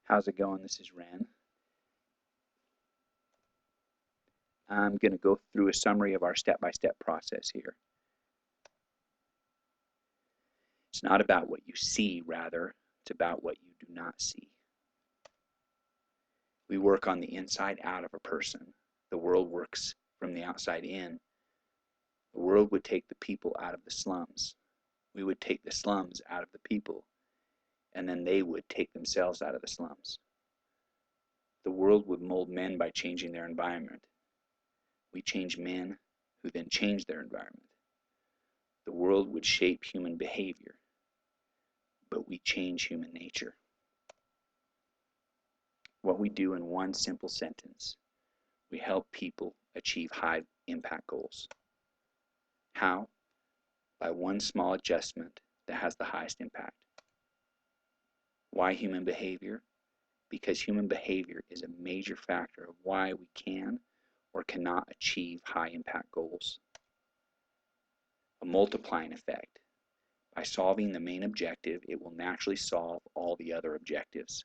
How's it going? This is Ren. I'm going to go through a summary of our step-by-step process here. It's not about what you see, rather, it's about what you do not see. We work on the inside out of a person. The world works from the outside in. The world would take the people out of the slums. We would take the slums out of the people, and then they would take themselves out of the slums. The world would mold men by changing their environment. We change men who then change their environment. The world would shape human behavior, but we change human nature. What we do in one simple sentence, we help people achieve high impact goals. How? By one small adjustment that has the highest impact. Why human behavior? Because human behavior is a major factor of why we can or cannot achieve high impact goals. A multiplying effect. By solving the main objective, it will naturally solve all the other objectives.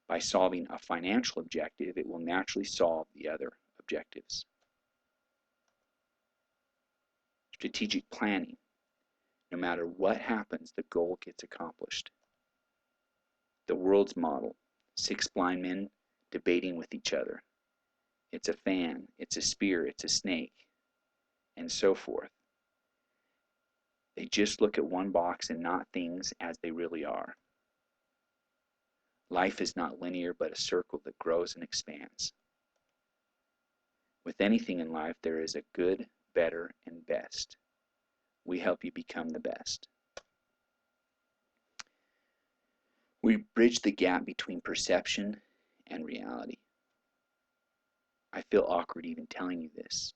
By solving a financial objective, it will naturally solve the other objectives. Strategic planning. No matter what happens, the goal gets accomplished. The world's model. 6 blind men debating with each other. It's a fan, it's a spear, it's a snake, and so forth. They just look at one box and not things as they really are. Life is not linear, but a circle that grows and expands. With anything in life, there is a good, better, and best. We help you become the best. We bridge the gap between perception and reality. I feel awkward even telling you this.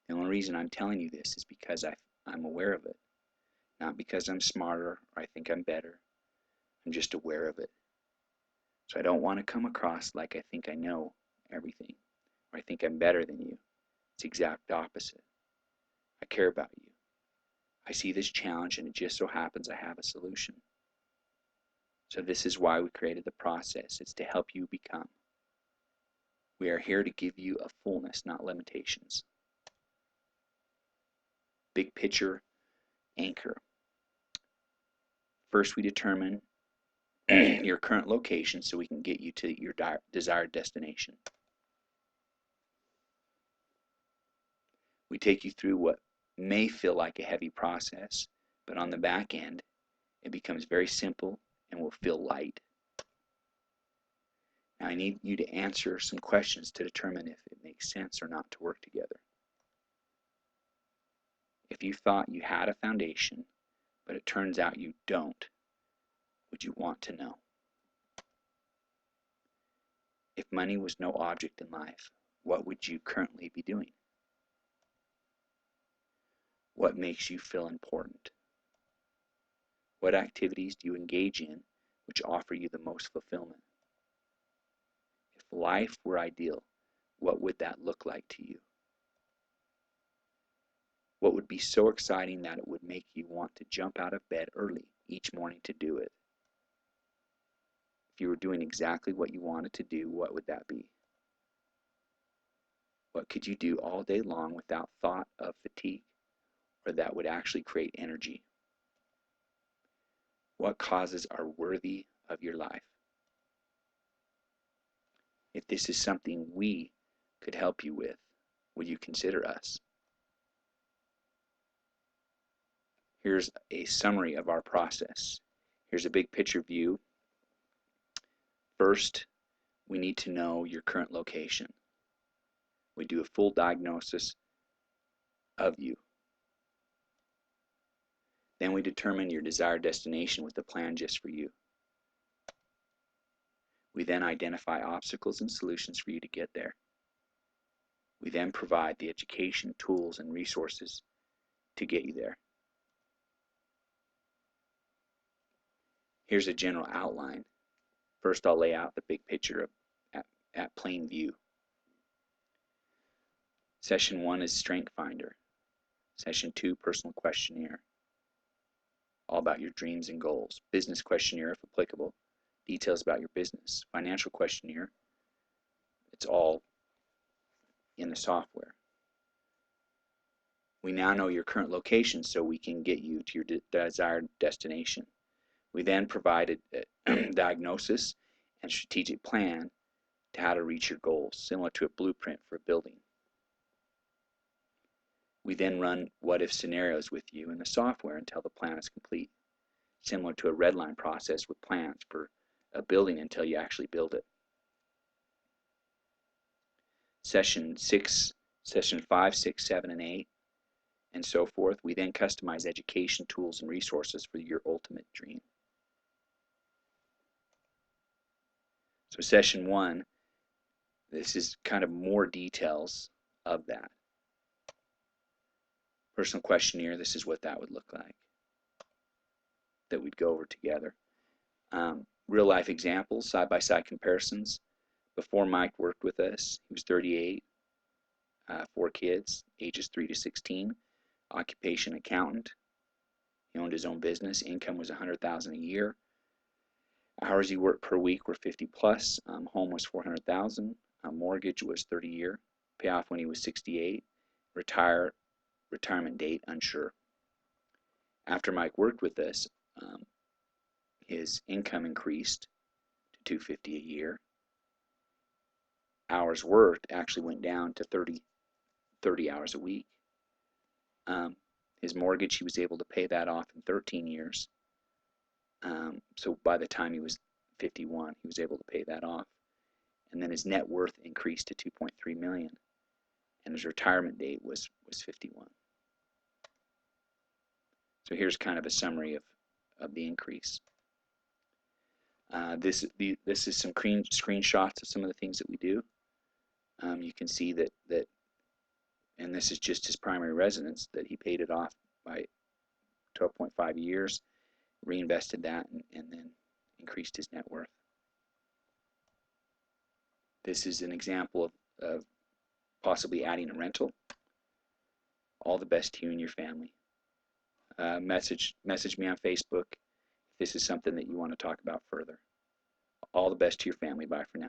The only reason I'm telling you this is because I'm aware of it. Not because I'm smarter or I think I'm better. I'm just aware of it. So I don't want to come across like I think I know everything or I think I'm better than you. It's the exact opposite. I care about you. I see this challenge and it just so happens I have a solution. So this is why we created the process. It's to help you become. We are here to give you a fullness, not limitations. Big picture anchor. First, we determine your current location so we can get you to your desired destination. We take you through what may feel like a heavy process, but on the back end, it becomes very simple and will feel light. Now I need you to answer some questions to determine if it makes sense or not to work together. If you thought you had a foundation, but it turns out you don't, would you want to know? If money was no object in life, what would you currently be doing? What makes you feel important? What activities do you engage in which offer you the most fulfillment? If life were ideal, what would that look like to you? What would be so exciting that it would make you want to jump out of bed early each morning to do it? If you were doing exactly what you wanted to do, what would that be? What could you do all day long without thought of fatigue, or that would actually create energy? What causes are worthy of your life? If this is something we could help you with, would you consider us? Here's a summary of our process. Here's a big picture view. First, we need to know your current location. We do a full diagnosis of you. Then we determine your desired destination with a plan just for you. We then identify obstacles and solutions for you to get there. We then provide the education, tools, and resources to get you there. Here's a general outline. First, I'll lay out the big picture at plain view. Session 1 is Strength Finder. Session 2, Personal Questionnaire. All about your dreams and goals. Business questionnaire if applicable. details about your business. Financial questionnaire, it's all in the software. We now know your current location, so we can get you to your desired destination. We then provided a diagnosis and strategic plan to how to reach your goals, similar to a blueprint for a building. We then run what-if scenarios with you in the software until the plan is complete, similar to a redline process with plans for a building until you actually build it. Session 5, 6, 7, and 8, and so forth, we then customize education tools and resources for your ultimate dream. So session 1, this is kind of more details of that. Personal questionnaire, this is what that would look like, that we'd go over together. Real life examples, side-by-side comparisons. Before Mike worked with us, he was 38, 4 kids, ages 3 to 16, occupation accountant. He owned his own business. Income was $100,000 a year. Hours he worked per week were 50 plus. Home was $400,000. Mortgage was 30-year. Payoff when he was 68. Retirement date unsure. After Mike worked with us, his income increased to $250 a year. Hours worked actually went down to 30 hours a week. His mortgage, he was able to pay that off in 13 years. So by the time he was 51, he was able to pay that off. And then his net worth increased to $2.3 million, and his retirement date was 51. So here's kind of a summary of the increase. This is some screenshots of some of the things that we do. You can see that, and this is just his primary residence, that he paid it off by 12.5 years, reinvested that, and then increased his net worth. This is an example of possibly adding a rental. All the best to you and your family. Message me on Facebook if this is something that you want to talk about further. All the best to your family. Bye for now.